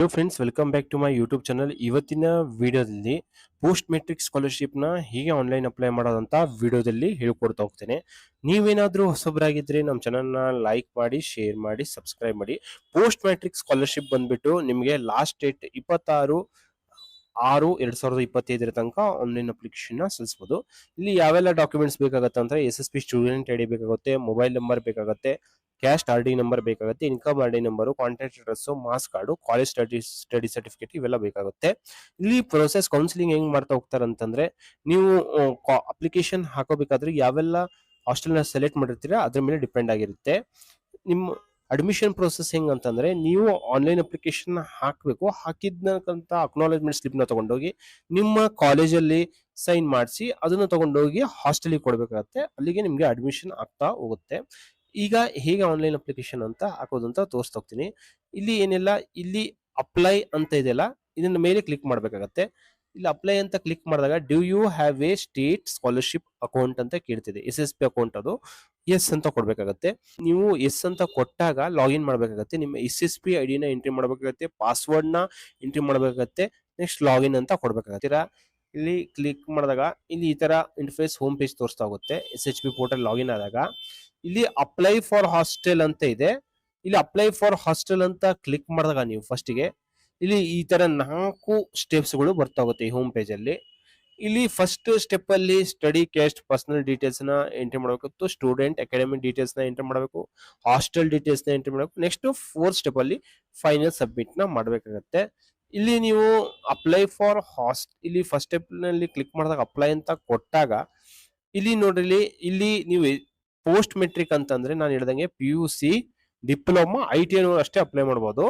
Hello friends, welcome back to my YouTube channel. ಇವತ್ತಿನ ವಿಡಿಯೋದಲ್ಲಿ post matric ಸ್ಕಾಲರ್ಶಿಪ್ನ ಹೇಗೆ online apply ಮಾಡೋದಂತ ವಿಡಿಯೋದಲ್ಲಿ ಹೇಳ್ಕೊಡ್ತಾ ಹೋಗ್ತೇನೆ. ನೀವೇನಾದರೂ ಹೊಸಬರಾಗಿದ್ದರೆ ನಮ್ಮ ಚಾನಲ್ನ ಲೈಕ್ ಮಾಡಿ, ಶೇರ್ ಮಾಡಿ, ಸಬ್ಸ್ಕ್ರೈಬ್ ಮಾಡಿ. ಪೋಸ್ಟ್ ಮೆಟ್ರಿಕ್ ಸ್ಕಾಲರ್ಶಿಪ್ ಬಂದ್ಬಿಟ್ಟು ನಿಮಗೆ ಲಾಸ್ಟ್ ಡೇಟ್ 26/6/2025 ತನಕ ಆನ್ಲೈನ್ ಅಪ್ಲಿಕೇಶನ್ ಸಲ್ಲಿಸಬಹುದು. ಇಲ್ಲಿ ಯಾವೆಲ್ಲ ಡಾಕ್ಯುಮೆಂಟ್ಸ್ ಬೇಕಾಗುತ್ತೆ ಅಂದ್ರೆ SSP ಸ್ಟೂಡೆಂಟ್ ಐಡಿ ಬೇಕಾಗುತ್ತೆ, ಮೊಬೈಲ್ ನಂಬರ್ ಬೇಕಾಗುತ್ತೆ, ಕ್ಯಾಸ್ಟ್ RD ನಂಬರ್ ಬೇಕಾಗುತ್ತೆ, income RD number, contact address, marks card, college study certificate ಇವೆಲ್ಲ ಬೇಕಾಗುತ್ತೆ. ಇಲ್ಲಿ ಪ್ರೊಸೆಸ್ ಕೌನ್ಸಿಲಿಂಗ್ ಹೆಂಗ್ ಮಾಡ್ತಾ ಹೋಗ್ತಾರೆ ಅಂತಂದ್ರೆ, ನೀವು ಅಪ್ಲಿಕೇಶನ್ ಹಾಕೋಬೇಕಾದ್ರೆ ಯಾವೆಲ್ಲ ಹಾಸ್ಟೆಲ್ನ ಸೆಲೆಕ್ಟ್ ಮಾಡಿರ್ತೀರಾ ಅದ್ರ ಮೇಲೆ ಡಿಪೆಂಡ್ ಆಗಿರುತ್ತೆ. ನಿಮ್ಮ ಅಡ್ಮಿಷನ್ ಪ್ರೊಸೆಸ್ ಹೆಂಗ್ ಅಂತಂದ್ರೆ, ನೀವು ಆನ್ಲೈನ್ ಅಪ್ಲಿಕೇಶನ್ ಹಾಕಬೇಕು. ಹಾಕಿದ್ನಂತ ಅಕ್ನಾಲೇಜ್ಮೆಂಟ್ ಸ್ಲಿಪ್ನ ತಗೊಂಡೋಗಿ ನಿಮ್ಮ ಕಾಲೇಜಲ್ಲಿ ಸೈನ್ ಮಾಡಿಸಿ ಅದನ್ನ ತಗೊಂಡೋಗಿ ಹಾಸ್ಟೆಲಿಗೆ ಕೊಡಬೇಕಾಗತ್ತೆ. ಅಲ್ಲಿಗೆ ನಿಮಗೆ ಅಡ್ಮಿಷನ್ ಆಗ್ತಾ ಹೋಗುತ್ತೆ. ಈಗ ಹೇಗೆ ಆನ್ಲೈನ್ ಅಪ್ಲಿಕೇಶನ್ ಅಂತ ಹಾಕೋದು ಅಂತ ತೋರಿಸ್ತಾ ಹೋಗ್ತೀನಿ. ಇಲ್ಲಿ ಏನೆಲ್ಲ, ಇಲ್ಲಿ ಅಪ್ಲೈ ಅಂತ ಇದೆಯಲ್ಲ, ಇದನ್ನ ಮೇಲೆ ಕ್ಲಿಕ್ ಮಾಡಬೇಕಾಗತ್ತೆ. ಇಲ್ಲಿ ಅಪ್ಲೈ ಅಂತ ಕ್ಲಿಕ್ ಮಾಡಿದಾಗ do you have a state scholarship account ಅಂತ ಕೇಳ್ತಿದೆ. SSP ಅಕೌಂಟ್, ಅದು ಎಸ್ ಅಂತ ಕೊಡ್ಬೇಕಾಗತ್ತೆ. ನೀವು ಎಸ್ ಅಂತ ಕೊಟ್ಟಾಗ ಲಾಗಿನ್ ಮಾಡಬೇಕಾಗತ್ತೆ. ನಿಮ್ಮ SSP ಐಡಿನ ಎಂಟ್ರಿ ಮಾಡಬೇಕಾಗತ್ತೆ, ಪಾಸ್ವರ್ಡ್ನ ಎಂಟ್ರಿ ಮಾಡಬೇಕಾಗತ್ತೆ, ನೆಕ್ಸ್ಟ್ ಲಾಗಿನ್ ಅಂತ ಕೊಡ್ಬೇಕಾಗತ್ತೆ. ಇಲ್ಲಿ ಕ್ಲಿಕ್ ಮಾಡಿದಾಗ ಇಲ್ಲಿ ಈ ತರ ಇಂಟರ್ಫೇಸ್ ಹೋಮ್ ಪೇಜ್ ತೋರಿಸ್ತಾ ಹೋಗುತ್ತೆ. SHP ಪೋರ್ಟಲ್ ಲಾಗಿನ್ ಆದಾಗ ಇಲ್ಲಿ ಅಪ್ಲೈ ಫಾರ್ ಹಾಸ್ಟೆಲ್ ಅಂತ ಇದೆ. ಇಲ್ಲಿ ಅಪ್ಲೈ ಫಾರ್ ಹಾಸ್ಟೆಲ್ ಅಂತ ಕ್ಲಿಕ್ ಮಾಡಿದಾಗ ನೀವು ಫಸ್ಟಿಗೆ ಇಲ್ಲಿ ಈ ತರ 4 ಸ್ಟೆಪ್ಸ್ ಗಳು ಬರ್ತಾ ಹೋಗುತ್ತೆ ಈ ಹೋಮ್ ಪೇಜ್ ಅಲ್ಲಿ. ಇಲ್ಲಿ ಫಸ್ಟ್ ಸ್ಟೆಪ್ ಅಲ್ಲಿ ಸ್ಟಡಿ ಕ್ಯಾಸ್ಟ್ ಪರ್ಸನಲ್ ಡೀಟೇಲ್ಸ್ ನ ಎಂಟ್ರಿ ಮಾಡಬೇಕು, ಸ್ಟೂಡೆಂಟ್ ಅಕಾಡೆಮಿಕ್ ಡೀಟೇಲ್ಸ್ ನ ಎಂಟ್ರಿ ಮಾಡಬೇಕು, ಹಾಸ್ಟೆಲ್ ಡೀಟೇಲ್ಸ್ ನ ಎಂಟ್ರಿ ಮಾಡಬೇಕು. ನೆಕ್ಸ್ಟ್ 4th ಸ್ಟೆಪ್ ಅಲ್ಲಿ ಫೈನಲ್ ಸಬ್ಮಿಟ್ ನ ಮಾಡಬೇಕಾಗತ್ತೆ. ಇಲ್ಲಿ ನೀವು ಅಪ್ಲೈ ಫಾರ್ ಇಲ್ಲಿ ಫಸ್ಟ್ ಸ್ಟೆಪ್ ನಲ್ಲಿ ಕ್ಲಿಕ್ ಮಾಡಿದಾಗ ಅಪ್ಲೈ ಅಂತ ಕೊಟ್ಟಾಗ ಇಲ್ಲಿ ನೋಡ್ರಿ, ಇಲ್ಲಿ ನೀವು ಪೋಸ್ಟ್ ಮೆಟ್ರಿಕ್ ಅಂತಂದ್ರೆ ನಾನು ಹೇಳ್ದಂಗೆ PUC, ಡಿಪ್ಲೊಮಾ, ITI ಅಷ್ಟೇ ಅಪ್ಲೈ ಮಾಡಬಹುದು.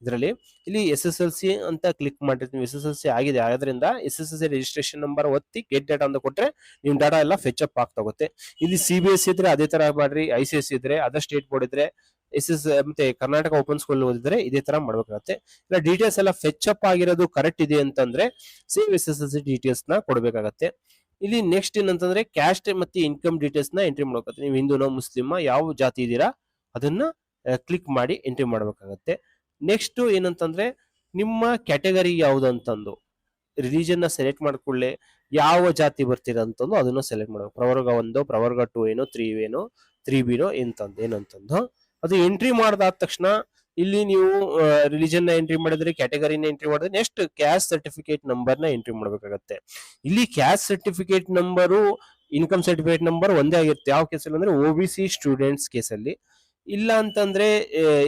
ಇದರಲ್ಲಿ ಇಲ್ಲಿ SSLC ಅಂತ ಕ್ಲಿಕ್ ಮಾಡಿರ್ತೀವಿ. SSLC ಆಗಿದೆ, ಆದ್ರಿಂದ SSLC ರಿಜಿಸ್ಟ್ರೇಷನ್ ನಂಬರ್ ಒತ್ತಿ ಗೆಟ್ ಡೇಟಾ ಅಂತ ಕೊಟ್ರೆ ನಿಮ್ ಡಾಟಾ ಎಲ್ಲ ಫೆಚ್ ಅಪ್ ಆಗ್ತಾ ಹೋಗುತ್ತೆ. ಇಲ್ಲಿ CBSE ಇದ್ರೆ ಅದೇ ತರ ಮಾಡ್ರಿ, ICSE ಇದ್ರೆ, ಅದರ್ ಸ್ಟೇಟ್ ಬೋರ್ಡ್ ಇದ್ರೆ, ಮತ್ತೆ ಕರ್ನಾಟಕ ಓಪನ್ ಸ್ಕೂಲ್ ಓದಿದ್ರೆ ಇದೇ ತರ ಮಾಡ್ಬೇಕಾಗತ್ತೆ. ಇಲ್ಲ ಡೀಟೇಲ್ಸ್ ಎಲ್ಲ ಫೆಚ್ ಅಪ್ ಆಗಿರೋದು ಕರೆಕ್ಟ್ ಇದೆ ಅಂತಂದ್ರೆ ಸೇಮ್ SSLC ಡೀಟೇಲ್ಸ್ ನ ಕೊಡ್ಬೇಕಾಗತ್ತೆ. ಇಲ್ಲಿ ನೆಕ್ಸ್ಟ್ ಏನಂತಂದ್ರೆ ಕ್ಯಾಸ್ಟ್ ಮತ್ತೆ ಇನ್ಕಮ್ ಡೀಟೇಲ್ಸ್ ನ ಎಂಟ್ರಿ ಮಾಡ್ಬೇಕು. ನೀವು ಹಿಂದೂನೋ ಮುಸ್ಲಿಮ ಯಾವ ಜಾತಿ ಇದ್ದೀರಾ ಅದನ್ನ ಕ್ಲಿಕ್ ಮಾಡಿ ಎಂಟ್ರಿ ಮಾಡ್ಬೇಕಾಗತ್ತೆ. ನೆಕ್ಸ್ಟ್ ಏನಂತಂದ್ರೆ ನಿಮ್ಮ ಕ್ಯಾಟಗರಿ ಯಾವ್ದು ಅಂತಂದು ರಿಲಿಜನ್ ನ ಸೆಲೆಕ್ಟ್ ಮಾಡ್ಕೊಳ್ಳೆ, ಯಾವ ಜಾತಿ ಬರ್ತೀರಾ ಅಂತಂದು ಅದನ್ನ ಸೆಲೆಕ್ಟ್ ಮಾಡ್ಬೇಕು. ಪ್ರವರ್ಗ 1, ಪ್ರವರ್ಗ 2 ಏನೋ, 3 ಏನೋ, 3B ಏನಂತಂದು ಅದು ಎಂಟ್ರಿ ಮಾಡಿದಾದ ತಕ್ಷಣ ಇಲ್ಲಿ ನೀವು ರಿಲಿಜನ್ ನ ಎಂಟ್ರಿ ಮಾಡಿದ್ರೆ, ಕ್ಯಾಟಗರಿನ ಎಂಟ್ರಿ ಮಾಡಿದ್ರೆ, ನೆಕ್ಸ್ಟ್ ಕ್ಯಾಸ್ಟ್ ಸರ್ಟಿಫಿಕೇಟ್ ನಂಬರ್ ನ ಎಂಟ್ರಿ ಮಾಡ್ಬೇಕಾಗತ್ತೆ. ಇಲ್ಲಿ caste certificate number, income certificate number ಒಂದೇ ಆಗಿರುತ್ತೆ. ಯಾವ ಕೇಸಲ್ಲಿ ಅಂದ್ರೆ OBC ಸ್ಟೂಡೆಂಟ್ಸ್ ಕೇಸಲ್ಲಿ. ಇಲ್ಲ ಅಂತಂದ್ರೆ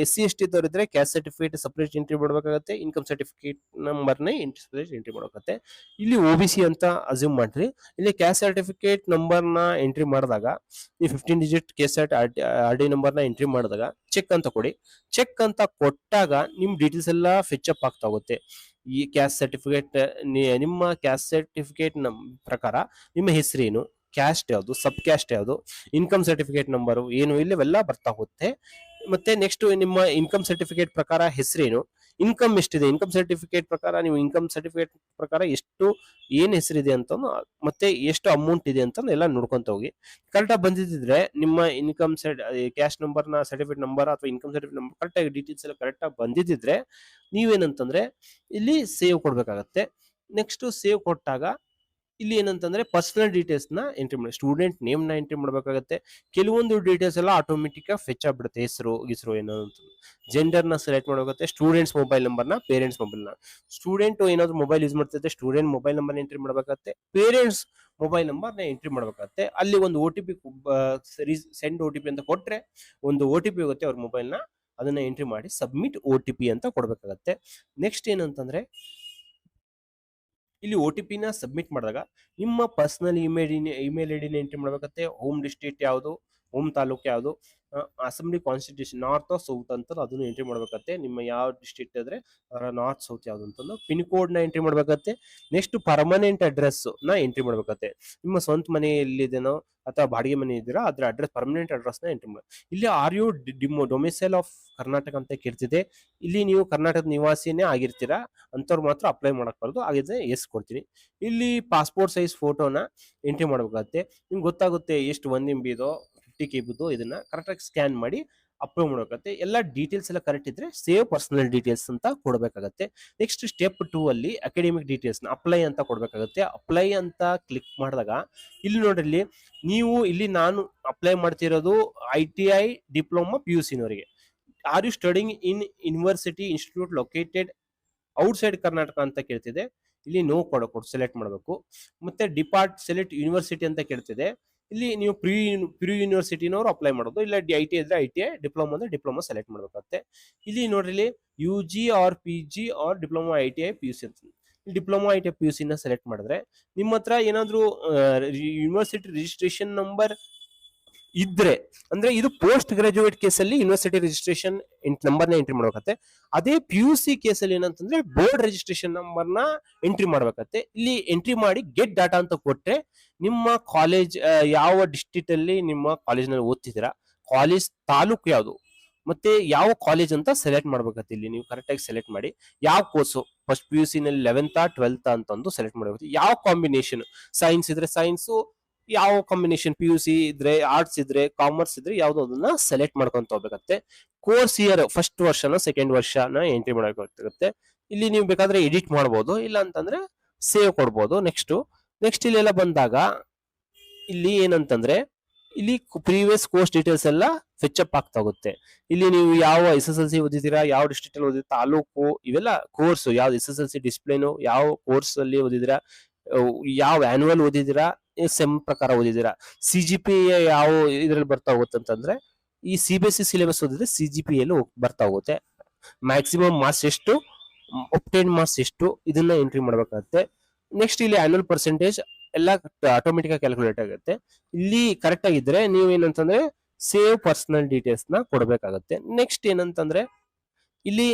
SC ST ಇದ್ರೆ ಕ್ಯಾಸ್ಟ್ ಸರ್ಟಿಫಿಕೇಟ್ ಸಪರೇಟ್ ಎಂಟ್ರಿ ಮಾಡಬೇಕಾಗತ್ತೆ, ಇನ್ಕಮ್ ಸರ್ಟಿಫಿಕೇಟ್ ನಂಬರ್ನೇ ಸಪರೇಟ್ ಎಂಟ್ರಿ ಮಾಡಬೇಕಾಗತ್ತೆ. ಇಲ್ಲಿ OBC ಅಂತ ಅಸ್ಯೂಮ್ ಮಾಡ್ರಿ. ಇಲ್ಲಿ ಕ್ಯಾಸ್ಟ್ ಸರ್ಟಿಫಿಕೇಟ್ ನಂಬರ್ನ ಎಂಟ್ರಿ ಮಾಡಿದಾಗ ನೀವು 15 ಡಿಜಿಟ್ ಕ್ಯಾಸ್ಟ್ RD ನಂಬರ್ನ ಎಂಟ್ರಿ ಮಾಡಿದಾಗ ಚೆಕ್ ಅಂತ ಕೊಡಿ. ಚೆಕ್ ಅಂತ ಕೊಟ್ಟಾಗ ನಿಮ್ ಡೀಟೇಲ್ಸ್ ಎಲ್ಲ ಫೆಚ್ ಅಪ್ ಆಗ್ತಾ ಹೋಗುತ್ತೆ. ಈ ಕ್ಯಾಸ್ಟ್ ಸರ್ಟಿಫಿಕೇಟ್, ನಿಮ್ಮ ಕ್ಯಾಸ್ಟ್ ಸರ್ಟಿಫಿಕೇಟ್ ಪ್ರಕಾರ ನಿಮ್ಮ ಹೆಸರೇನು, ಕ್ಯಾಸ್ಟ್ ಯಾವುದು, ಸಬ್ ಕ್ಯಾಸ್ಟ್ ಯಾವುದು, ಇನ್ಕಮ್ ಸರ್ಟಿಫಿಕೇಟ್ ನಂಬರು ಏನು, ಇಲ್ಲವೆಲ್ಲ ಬರ್ತಾ ಹೋಗುತ್ತೆ. ಮತ್ತೆ ನೆಕ್ಸ್ಟ್ ನಿಮ್ಮ ಇನ್ಕಮ್ ಸರ್ಟಿಫಿಕೇಟ್ ಪ್ರಕಾರ ಹೆಸರೇನು, ಇನ್ಕಮ್ ಎಷ್ಟಿದೆ, ಇನ್ಕಮ್ ಸರ್ಟಿಫಿಕೇಟ್ ಪ್ರಕಾರ ನೀವು ಇನ್ಕಮ್ ಸರ್ಟಿಫಿಕೇಟ್ ಪ್ರಕಾರ ಎಷ್ಟು ಏನ್ ಹೆಸರಿದೆ ಅಂತ, ಮತ್ತೆ ಎಷ್ಟು ಅಮೌಂಟ್ ಇದೆ ಅಂತ ಎಲ್ಲ ನೋಡ್ಕೊಂತ ಹೋಗಿ. ಕರೆಕ್ಟಾಗಿ ಬಂದಿದ್ರೆ ನಿಮ್ಮ ಇನ್ಕಮ್ ಕ್ಯಾಶ್ ನಂಬರ್ನ ಸರ್ಟಿಫಿಕೇಟ್ ನಂಬರ್ ಅಥವಾ ಇನ್ಕಮ್ ಸರ್ಟಿಫಿಕೇಟ್ ನಂಬರ್ ಕರೆಕ್ಟಾಗಿ ಡೀಟೇಲ್ಸ್ ಎಲ್ಲ ಕರೆಕ್ಟಾಗಿ ಬಂದಿದ್ರೆ ನೀವೇನಂತಂದ್ರೆ ಇಲ್ಲಿ ಸೇವ್ ಕೊಡ್ಬೇಕಾಗತ್ತೆ. ನೆಕ್ಸ್ಟ್ ಸೇವ್ ಕೊಟ್ಟಾಗ ಇಲ್ಲಿ ಏನಂತಂದ್ರೆ ಪರ್ಸನಲ್ ಡೀಟೇಲ್ಸ್ ನ ಎಂಟ್ರಿ ಮಾಡಿ, ಸ್ಟೂಡೆಂಟ್ ನೇಮ್ ನ ಎಂಟ್ರಿ ಮಾಡಬೇಕಾಗತ್ತೆ. ಕೆಲವೊಂದು ಡೀಟೇಲ್ಸ್ ಎಲ್ಲ ಆಟೋಮೆಟಿಕ್ ಆಗಿ ಫೆಚ್ ಆಗ್ಬಿಡುತ್ತೆ, ಹೆಸರು ಏನೋ ಅಂತ. ಜೆಂಡರ್ ನ ಸೆಲೆಕ್ಟ್ ಮಾಡಬೇಕಾಗುತ್ತೆ, ಸ್ಟೂಡೆಂಟ್ಸ್ ಮೊಬೈಲ್ ನಂಬರ್ ನ, ಪೇರೆಂಟ್ಸ್ ಮೊಬೈಲ್ ನ. ಸ್ಟೂಡೆಂಟ್ ಏನಾದ್ರು ಮೊಬೈಲ್ ಯೂಸ್ ಮಾಡ್ತಿದ್ರೆ ಸ್ಟೂಡೆಂಟ್ ಮೊಬೈಲ್ ನಂಬರ್ ಎಂಟ್ರಿ ಮಾಡಬೇಕಾಗತ್ತೆ, ಪೇರೆಂಟ್ಸ್ ಮೊಬೈಲ್ ನಂಬರ್ ನ ಎಂಟ್ರಿ ಮಾಡಬೇಕಾಗತ್ತೆ. ಅಲ್ಲಿ ಒಂದು OTP ಸೆಂಡ್ OTP ಅಂತ ಕೊಟ್ರೆ ಒಂದು OTP ಹೋಗುತ್ತೆ ಅವ್ರ ಮೊಬೈಲ್ ನ, ಅದನ್ನ ಎಂಟ್ರಿ ಮಾಡಿ ಸಬ್ಮಿಟ್ OTP ಅಂತ ಕೊಡ್ಬೇಕಾಗತ್ತೆ. ನೆಕ್ಸ್ಟ್ ಏನಂತಂದ್ರೆ ಇಲ್ಲಿ OTP ನ ಸಬ್ಮಿಟ್ ಮಾಡಿದಾಗ ನಿಮ್ಮ ಪರ್ಸನಲ್ ಇಮೇಲ್ ಐಡಿನ ಎಂಟ್ರಿ ಮಾಡಬೇಕಾಗತ್ತೆ. ಹೋಮ್ ಡಿಸ್ಟ್ರಿಕ್ಟ್ ಯಾವುದು, ಹೋಮ್ ತಾಲೂಕು ಯಾವುದು, ಅಸೆಂಬ್ಲಿ ಕಾನ್ಸ್ಟಿಟ್ಯೂಷನ್ ನಾರ್ತ್ ಸೌತ್ ಅಂತ ಅದನ್ನು ಎಂಟ್ರಿ ಮಾಡಬೇಕಾಗತ್ತೆ. ನಿಮ್ಮ ಯಾವ ಡಿಸ್ಟ್ರಿಕ್ಟ್ ಇದ್ರೆ ನಾರ್ತ್ ಸೌತ್ ಯಾವ್ದು ಅಂತಂದು ಪಿನ್ ಕೋಡ್ ನ ಎಂಟ್ರಿ ಮಾಡಬೇಕಾಗತ್ತೆ. ನೆಕ್ಸ್ಟ್ ಪರ್ಮನೆಂಟ್ ಅಡ್ರೆಸ್ ನ ಎಂಟ್ರಿ ಮಾಡಬೇಕಾಗತ್ತೆ. ನಿಮ್ಮ ಸ್ವಂತ ಮನೆ ಎಲ್ಲಿದೆನೋ ಅಥವಾ ಬಾಡಿಗೆ ಮನೆ ಇದ್ದೀರಾ ಅದ್ರ ಅಡ್ರೆಸ್, ಪರ್ಮನೆಂಟ್ ಅಡ್ರೆಸ್ ನ ಎಂಟ್ರಿ ಮಾಡಿ. ಇಲ್ಲಿ are you domicile of Karnataka ಅಂತ ಕೇಳ್ತಿದೆ. ಇಲ್ಲಿ ನೀವು ಕರ್ನಾಟಕದ ನಿವಾಸಿನೇ ಆಗಿರ್ತೀರಾ ಅಂತವ್ರು ಮಾತ್ರ ಅಪ್ಲೈ ಮಾಡಕ್ ಬರೋದು, ಹಾಗಿದ್ರೆ ಎಸ್ ಕೊಡ್ತೀನಿ. ಇಲ್ಲಿ ಪಾಸ್ಪೋರ್ಟ್ ಸೈಜ್ ಫೋಟೋನ ಎಂಟ್ರಿ ಮಾಡಬೇಕಾಗತ್ತೆ. ನಿಮ್ಗೆ ಗೊತ್ತಾಗುತ್ತೆ ಎಷ್ಟು 1 MB ಇದೋ 50 KB ಇದನ್ನ ಕರೆಕ್ಟಾಗಿ ಸ್ಕ್ಯಾನ್ ಮಾಡಿ ಅಪ್ರೂವ್ ಮಾಡಬೇಕಾಗುತ್ತೆ. ಎಲ್ಲ ಡೀಟೇಲ್ಸ್ ಎಲ್ಲ ಕರೆಕ್ಟ್ ಇದ್ರೆ ಸೇವ್ ಪರ್ಸನಲ್ ಡೀಟೇಲ್ಸ್ ಅಂತ ಕೊಡಬೇಕಾಗತ್ತೆ. ನೆಕ್ಸ್ಟ್ ಸ್ಟೆಪ್ 2 ಅಲ್ಲಿ ಅಕಾಡೆಮಿಕ್ ಡೀಟೇಲ್ಸ್ ಅಪ್ಲೈ ಅಂತ ಕೊಡಬೇಕಾಗುತ್ತೆ. ಅಪ್ಲೈ ಅಂತ ಕ್ಲಿಕ್ ಮಾಡಿದಾಗ ಇಲ್ಲಿ ನೋಡ್ರಿ, ನೀವು ಇಲ್ಲಿ ನಾನು ಅಪ್ಲೈ ಮಾಡ್ತಿರೋದು ITI ಡಿಪ್ಲೊಮಾ PUC ನವರಿಗೆ. Are you studying in university institute located outside Karnataka ಅಂತ ಕೇಳ್ತಿದೆ. ಇಲ್ಲಿ ನೋ ಕೊಟ್ಟು ಸೆಲೆಕ್ಟ್ ಮಾಡಬೇಕು. ಮತ್ತೆ ಸೆಲೆಕ್ಟ್ ಯೂನಿವರ್ಸಿಟಿ ಅಂತ ಕೇಳ್ತಿದೆ. ಇಲ್ಲಿ ನೀವು ಪ್ರಿ ಯೂನಿವರ್ಸಿಟಿನವರು ಅಪ್ಲೈ ಮಾಡೋದು. ಇಲ್ಲ ITI ಇದ್ರೆ ITI, ಡಿಪ್ಲೊಮಾ ಅಂದ್ರೆ ಡಿಪ್ಲೊಮಾ ಸೆಲೆಕ್ಟ್ ಮಾಡಬೇಕಾಗುತ್ತೆ. ಇಲ್ಲಿ ನೋಡ್ರಿ UG or PG or diploma ITI PUC ಅಂತ. ಡಿಪ್ಲೊಮಾ ITI PUC ನ ಸೆಲೆಕ್ಟ್ ಮಾಡಿದ್ರೆ ನಿಮ್ಮ ಹತ್ರ ಏನಾದ್ರು ಯೂನಿವರ್ಸಿಟಿ ರಿಜಿಸ್ಟ್ರೇಷನ್ ನಂಬರ್ ಇದ್ರೆ, ಅಂದ್ರೆ ಇದು ಪೋಸ್ಟ್ ಗ್ರಾಜುಯೇಟ್ ಕೇಸಲ್ಲಿ ಯೂನಿವರ್ಸಿಟಿ ರಿಜಿಸ್ಟ್ರೇಷನ್ ನಂಬರ್ನ ಎಂಟ್ರಿ ಮಾಡ್ಬೇಕತ್ತೆ. ಅದೇ PUC ಕೇಸಲ್ಲಿ ಏನಂತಂದ್ರೆ ಬೋರ್ಡ್ ರಿಜಿಸ್ಟ್ರೇಷನ್ ನಂಬರ್ನ ಎಂಟ್ರಿ ಮಾಡ್ಬೇಕತ್ತೆ. ಇಲ್ಲಿ ಎಂಟ್ರಿ ಮಾಡಿ ಗೆಟ್ ಡಾಟಾ ಅಂತ ಕೊಟ್ರೆ ನಿಮ್ಮ ಕಾಲೇಜ್ ಯಾವ ಡಿಸ್ಟ್ರಿಕ್ಟ್ ಅಲ್ಲಿ ನಿಮ್ಮ ಕಾಲೇಜ್ನಲ್ಲಿ ಓದ್ತಿದ್ದೀರಾ, ಕಾಲೇಜ್ ತಾಲೂಕು ಯಾವುದು, ಮತ್ತೆ ಯಾವ ಕಾಲೇಜ್ ಅಂತ ಸೆಲೆಕ್ಟ್ ಮಾಡ್ಬೇಕತ್ತೆ. ಇಲ್ಲಿ ನೀವು ಕರೆಕ್ಟ್ ಆಗಿ ಸೆಲೆಕ್ಟ್ ಮಾಡಿ ಯಾವ ಕೋರ್ಸು, ಫಸ್ಟ್ PUC ನಲ್ಲಿ 11th 12th ಅಂತಂದು ಸೆಲೆಕ್ಟ್ ಮಾಡಬೇಕು. ಯಾವ ಕಾಂಬಿನೇಷನ್, ಸೈನ್ಸ್ ಇದ್ರೆ ಸೈನ್ಸು, ಯಾವ ಕಾಂಬಿನೇಷನ್ PUC ಇದ್ರೆ ಆರ್ಟ್ಸ್ ಇದ್ರೆ ಕಾಮರ್ಸ್ ಇದ್ರೆ ಯಾವ್ದು ಅದನ್ನ ಸೆಲೆಕ್ಟ್ ಮಾಡ್ಕೊಂತ ಹೋಗ್ಬೇಕತ್ತೆ. ಕೋರ್ಸ್ ಇಯರ್ ಫಸ್ಟ್ ವರ್ಷನ ಸೆಕೆಂಡ್ ವರ್ಷನ ಎಂಟ್ರಿ ಮಾಡಬೇಕಾಗುತ್ತೆ. ಇಲ್ಲಿ ನೀವು ಬೇಕಾದ್ರೆ ಎಡಿಟ್ ಮಾಡಬಹುದು, ಇಲ್ಲ ಅಂತಂದ್ರೆ ಸೇವ್ ಕೊಡ್ಬೋದು. ನೆಕ್ಸ್ಟ್ ಇಲ್ಲೆಲ್ಲ ಬಂದಾಗ ಇಲ್ಲಿ ಏನಂತಂದ್ರೆ ಇಲ್ಲಿ ಪ್ರೀವಿಯಸ್ ಕೋರ್ಸ್ ಡೀಟೇಲ್ಸ್ ಎಲ್ಲ ಫೆಚ್ ಅಪ್ ಆಗ್ತಾ ಹೋಗುತ್ತೆ. ಇಲ್ಲಿ ನೀವು ಯಾವ SSLC ಓದಿದ್ದೀರಾ, ಯಾವ ಡಿಸ್ಟ್ರಿಕ್ಟ್ ಅಲ್ಲಿ ಓದಿದ್ದೀರಾ, ತಾಲೂಕು, ಇವೆಲ್ಲ ಕೋರ್ಸ್, ಯಾವ್ದು SSLC ಡಿಸ್ಪ್ಲೇನು, ಯಾವ ಕೋರ್ಸ್ ಅಲ್ಲಿ ಓದಿದ್ದೀರಾ, ಯಾವ ಆನ್ಯುವಲ್ ಓದಿದ್ದೀರಾ, ಸೆಮ್ ಪ್ರಕಾರ ಓದಿದ್ದೀರಾ, CGPA ಯಾವ ಇದ್ರಲ್ಲಿ ಬರ್ತಾ ಹೋಗುತ್ತೆ ಅಂತಂದ್ರೆ ಈ CBSE ಸಿಲೆಬಸ್ ಓದಿದ್ರೆ CGPA ಎಲ್ಲೂ ಬರ್ತಾ ಹೋಗುತ್ತೆ. ಮ್ಯಾಕ್ಸಿಮಮ್ ಮಾರ್ಕ್ಸ್ ಎಷ್ಟು, ಒಪ್ಟೇನ್ ಮಾರ್ಕ್ಸ್ ಎಷ್ಟು, ಇದನ್ನ ಎಂಟ್ರಿ ಮಾಡ್ಬೇಕಾಗುತ್ತೆ. ನೆಕ್ಸ್ಟ್ ಇಲ್ಲಿ ಆನ್ಯುವಲ್ ಪರ್ಸೆಂಟೇಜ್ ಎಲ್ಲ ಆಟೋಮೆಟಿಕ್ ಆಗಿ ಕ್ಯಾಲ್ಕುಲೇಟ್ ಆಗುತ್ತೆ. ಇಲ್ಲಿ ಕರೆಕ್ಟ್ ಆಗಿದ್ರೆ ನೀವು ಏನಂತಂದ್ರೆ ಸೇವ್ ಪರ್ಸನಲ್ ಡೀಟೇಲ್ಸ್ ನ ಕೊಡಬೇಕಾಗುತ್ತೆ. ನೆಕ್ಸ್ಟ್ ಏನಂತಂದ್ರೆ ಇಲ್ಲಿ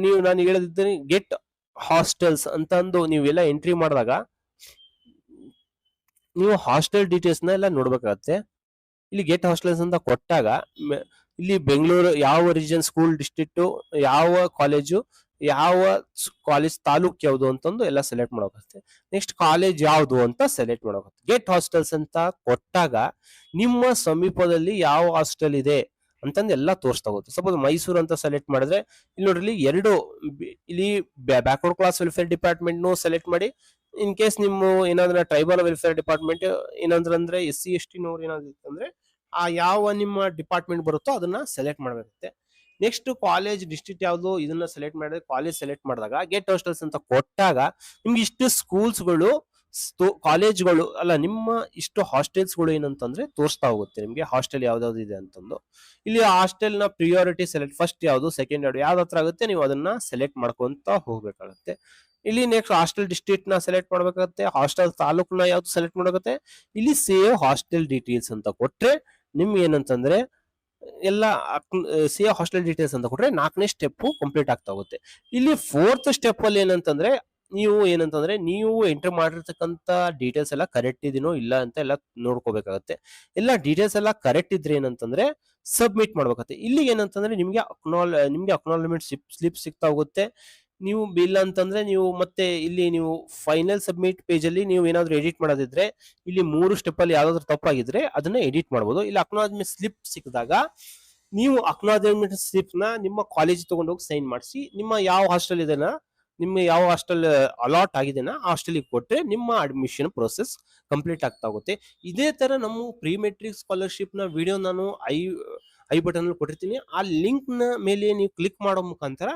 ನೀವು ನಾನು ಹೇಳಿದ್ದೀನಿ ಗೆಟ್ ಹಾಸ್ಟೆಲ್ಸ್ ಅಂತಂದು ನೀವೆಲ್ಲ ಎಂಟ್ರಿ ಮಾಡಿದಾಗ ನೀವು ಹಾಸ್ಟೆಲ್ ಡೀಟೇಲ್ಸ್ ನ ಎಲ್ಲ ನೋಡ್ಬೇಕಾಗತ್ತೆ. ಇಲ್ಲಿ ಗೆಟ್ ಹಾಸ್ಟೆಲ್ಸ್ ಅಂತ ಕೊಟ್ಟಾಗ ಇಲ್ಲಿ ಬೆಂಗಳೂರು ಯಾವ ರೀಜನ್, ಸ್ಕೂಲ್ ಡಿಸ್ಟ್ರಿಕ್ಟ್, ಯಾವ ಕಾಲೇಜು, ಯಾವ ಕಾಲೇಜ್ ತಾಲೂಕ್ ಯಾವ್ದು ಅಂತಂದು ಎಲ್ಲ ಸೆಲೆಕ್ಟ್ ಮಾಡೋಕಾಗುತ್ತೆ. ನೆಕ್ಸ್ಟ್ ಕಾಲೇಜ್ ಯಾವ್ದು ಅಂತ ಸೆಲೆಕ್ಟ್ ಮಾಡೋಕಾಗುತ್ತೆ. ಗೆಟ್ ಹಾಸ್ಟೆಲ್ಸ್ ಅಂತ ಕೊಟ್ಟಾಗ ನಿಮ್ಮ ಸಮೀಪದಲ್ಲಿ ಯಾವ ಹಾಸ್ಟೆಲ್ ಇದೆ ಅಂತಂದು ಎಲ್ಲ ತೋರಿಸ್ತಾ ಹೋಗುತ್ತೆ. ಸಪೋಸ್ ಮೈಸೂರು ಅಂತ ಸೆಲೆಕ್ಟ್ ಮಾಡಿದ್ರೆ ಇಲ್ಲಿ ನೋಡ್ರಿ ಇಲ್ಲಿ backward class welfare department select ಮಾಡಿ. ಇನ್ ಕೇಸ್ ನಿಮ್ಮ ಏನಾದ್ರೆ ಟ್ರೈಬಲ್ ವೆಲ್ಫೇರ್ ಡಿಪಾರ್ಟ್ಮೆಂಟ್ ಏನಾದ್ರೆ SC ST ನವ್ರು ಏನಾದ್ರು ಅಂದ್ರೆ ಆ ಯಾವ ನಿಮ್ಮ ಡಿಪಾರ್ಟ್ಮೆಂಟ್ ಬರುತ್ತೋ ಅದನ್ನ ಸೆಲೆಕ್ಟ್ ಮಾಡಬೇಕಾಗುತ್ತೆ. ನೆಕ್ಸ್ಟ್ ಕಾಲೇಜ್ ಡಿಸ್ಟ್ರಿಕ್ಟ್ ಯಾವ್ದು ಇದನ್ನ ಸೆಲೆಕ್ಟ್ ಮಾಡಿದ್ರೆ ಕಾಲೇಜ್ ಸೆಲೆಕ್ಟ್ ಮಾಡಿದಾಗ ಗೆಟ್ ಹಾಸ್ಟೆಲ್ಸ್ ಅಂತ ಕೊಟ್ಟಾಗ ನಿಮ್ಗೆ ಇಷ್ಟು ಸ್ಕೂಲ್ಸ್ಗಳು, ಕಾಲೇಜ್ಗಳು ಅಲ್ಲ, ನಿಮ್ಮ ಇಷ್ಟು ಹಾಸ್ಟೆಲ್ಸ್ಗಳು ಏನಂತಂದ್ರೆ ತೋರಿಸ್ತಾ ಹೋಗುತ್ತೆ ನಿಮ್ಗೆ ಹಾಸ್ಟೆಲ್ ಯಾವ್ದಾವ್ದು ಇದೆ ಅಂತಂದು. ಇಲ್ಲಿ ಹಾಸ್ಟೆಲ್ ನ ಪ್ರಿಯಾರಿಟಿ ಸೆಲೆಕ್ಟ್, ಫಸ್ಟ್ ಯಾವ್ದು ಸೆಕೆಂಡ್ ಯಾವ್ದು ಯಾವ್ದು ಹತ್ರ ಆಗುತ್ತೆ ನೀವು ಅದನ್ನ ಸೆಲೆಕ್ಟ್ ಮಾಡ್ಕೊಂತ ಹೋಗ್ಬೇಕಾಗುತ್ತೆ. ಇಲ್ಲಿ ನೆಕ್ಸ್ಟ್ ಹಾಸ್ಟೆಲ್ ಡಿಸ್ಟ್ರಿಕ್ಟ್ ನ ಸೆಲೆಕ್ಟ್ ಮಾಡ್ಬೇಕಾಗುತ್ತೆ. ಹಾಸ್ಟೆಲ್ ತಾಲೂಕ್ನ ಯಾವ್ದು ಸೆಲೆಕ್ಟ್ ಮಾಡಬೇಕಾಗುತ್ತೆ. ಇಲ್ಲಿ ಸೇವ್ ಹಾಸ್ಟೆಲ್ ಡೀಟೇಲ್ಸ್ ಅಂತ ಕೊಟ್ರೆ ನಿಮ್ಗೆ ಏನಂತಂದ್ರೆ ಎಲ್ಲ ಸೇವ್ ಹಾಸ್ಟೆಲ್ ಡೀಟೇಲ್ಸ್ ಅಂತ ಕೊಟ್ರೆ 4ನೇ ಸ್ಟೆಪ್ ಕಂಪ್ಲೀಟ್ ಆಗ್ತಾ ಹೋಗುತ್ತೆ. ಇಲ್ಲಿ 4th ಸ್ಟೆಪ್ ಅಲ್ಲಿ ಏನಂತಂದ್ರೆ ನೀವು ಎಂಟರ್ ಮಾಡಿರ್ತಕ್ಕಂತ ಡೀಟೇಲ್ಸ್ ಎಲ್ಲ ಕರೆಕ್ಟ್ ಇದೀನೋ ಇಲ್ಲ ಅಂತ ಎಲ್ಲ ನೋಡ್ಕೋಬೇಕಾಗತ್ತೆ. ಎಲ್ಲ ಡೀಟೇಲ್ಸ್ ಎಲ್ಲ ಕರೆಕ್ಟ್ ಇದ್ರೆ ಏನಂತಂದ್ರೆ ಸಬ್ಮಿಟ್ ಮಾಡ್ಬೇಕಾಗುತ್ತೆ. ಇಲ್ಲಿ ಏನಂತಂದ್ರೆ ನಿಮ್ಗೆ ಅಕ್ನಾಲಜ್ಮೆಂಟ್ ಸ್ಲಿಪ್ ಸಿಗ್ತಾ ಹೋಗುತ್ತೆ. ನೀವು ಇಲ್ಲ ಅಂತಂದ್ರೆ ನೀವು ಮತ್ತೆ ಇಲ್ಲಿ ನೀವು ಫೈನಲ್ ಸಬ್ಮಿಟ್ ಪೇಜ್ ಅಲ್ಲಿ ನೀವು ಏನಾದ್ರು ಎಡಿಟ್ ಮಾಡೋದಿದ್ರೆ ಇಲ್ಲಿ 3 ಸ್ಟೆಪ್ ಅಲ್ಲಿ ಯಾವ್ದಾದ್ರು ತಪ್ಪಾಗಿದ್ರೆ ಅದನ್ನ ಎಡಿಟ್ ಮಾಡಬಹುದು. ಇಲ್ಲಿ ಅಕ್ನಾಲಜ್ಮೆಂಟ್ ಸ್ಲಿಪ್ ಸಿಕ್ಕಿದಾಗ ನೀವು ಅಕ್ನಾಲಜ್ಮೆಂಟ್ ಸ್ಲಿಪ್ ನ ನಿಮ್ಮ ಕಾಲೇಜ್ ತಗೊಂಡೋಗಿ ಸೈನ್ ಮಾಡಿಸಿ, ನಿಮ್ಮ ಯಾವ ಹಾಸ್ಟೆಲ್ ಇದೆನಾ, ನಿಮ್ಮ ಯಾವ ಹಾಸ್ಟೆಲ್ ಅಲಾಟ್ ಆಗಿದೆನಾ ಆ ಹಾಸ್ಟೆಲ್ಗೆ ಕೊಟ್ಟರೆ ನಿಮ್ಮ ಅಡ್ಮಿಷನ್ ಪ್ರೋಸೆಸ್ ಕಂಪ್ಲೀಟ್ ಆಗ್ತಾ ಹೋಗುತ್ತೆ. ಇದೇ ತರ ನಮ್ಮ ಪ್ರೀ ಮೆಟ್ರಿಕ್ ಸ್ಕಾಲರ್ಶಿಪ್ ನ ವಿಡಿಯೋ ನಾನು ಐ ಬಟನ್ ಅಲ್ಲಿ ಕೊಟ್ಟಿರ್ತೀನಿ. ಆ ಲಿಂಕ್ ನ ಮೇಲೆ ನೀವು ಕ್ಲಿಕ್ ಮಾಡೋ ಮುಖಾಂತರ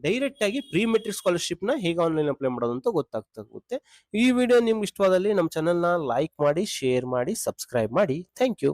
ಡೈರೆಕ್ಟ್ ಆಗಿ ಪ್ರೀ ಮೆಟ್ರಿಕ್ ಸ್ಕಾಲರ್ಶಿಪ್ ನ ಹೇಗೆ ಆನ್ಲೈನ್ ಅಪ್ಲೈ ಮಾಡೋದು ಅಂತ ಗೊತ್ತಾಗ್ತಾ ಹೋಗುತ್ತೆ. ಈ ವಿಡಿಯೋ ನಿಮ್ಗೆ ಇಷ್ಟವಾದಲ್ಲಿ ನಮ್ಮ ಚಾನೆಲ್ ನ ಲೈಕ್ ಮಾಡಿ, ಶೇರ್ ಮಾಡಿ, ಸಬ್ಸ್ಕ್ರೈಬ್ ಮಾಡಿ. Thank you.